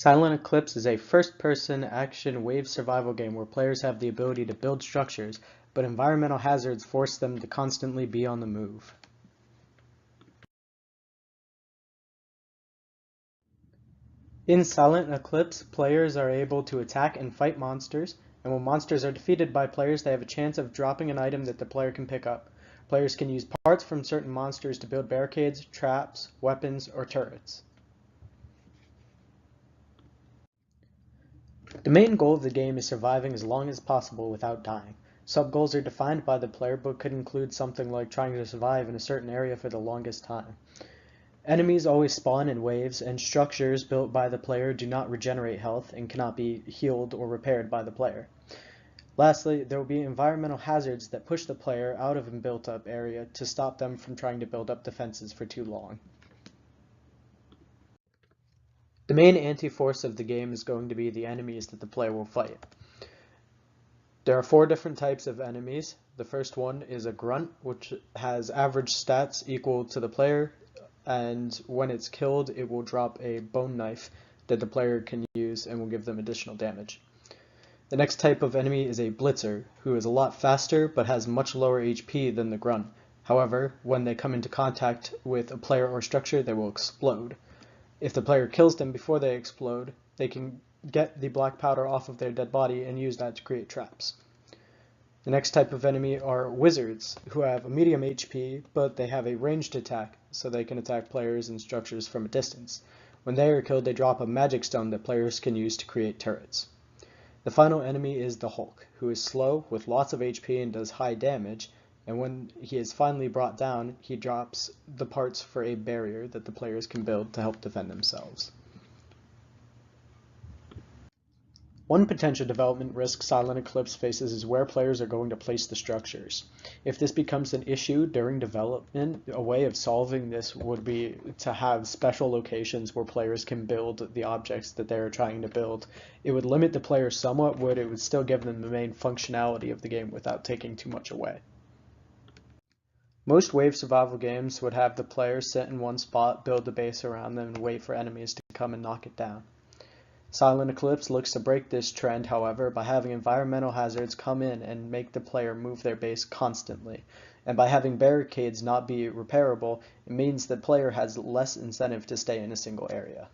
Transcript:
Silent Eclipse is a first-person action wave survival game where players have the ability to build structures, but environmental hazards force them to constantly be on the move. In Silent Eclipse, players are able to attack and fight monsters, and when monsters are defeated by players, they have a chance of dropping an item that the player can pick up. Players can use parts from certain monsters to build barricades, traps, weapons, or turrets. The main goal of the game is surviving as long as possible without dying. Sub-goals are defined by the player but could include something like trying to survive in a certain area for the longest time. Enemies always spawn in waves, and structures built by the player do not regenerate health and cannot be healed or repaired by the player. Lastly, there will be environmental hazards that push the player out of a built-up area to stop them from trying to build up defenses for too long. The main anti-force of the game is going to be the enemies that the player will fight. There are 4 different types of enemies. The first one is a grunt, which has average stats equal to the player, and when it's killed, it will drop a bone knife that the player can use and will give them additional damage. The next type of enemy is a blitzer, who is a lot faster but has much lower HP than the grunt. However, when they come into contact with a player or structure, they will explode. If the player kills them before they explode, they can get the black powder off of their dead body and use that to create traps. The next type of enemy are wizards, who have a medium HP, but they have a ranged attack, so they can attack players and structures from a distance. When they are killed, they drop a magic stone that players can use to create turrets. The final enemy is the Hulk, who is slow, with lots of HP and does high damage, and when he is finally brought down, he drops the parts for a barrier that the players can build to help defend themselves. One potential development risk Silent Eclipse faces is where players are going to place the structures. If this becomes an issue during development, a way of solving this would be to have special locations where players can build the objects that they are trying to build. It would limit the player somewhat, but it would still give them the main functionality of the game without taking too much away. Most wave survival games would have the player sit in one spot, build a base around them, and wait for enemies to come and knock it down. Silent Eclipse looks to break this trend, however, by having environmental hazards come in and make the player move their base constantly. And by having barricades not be repairable, it means the player has less incentive to stay in a single area.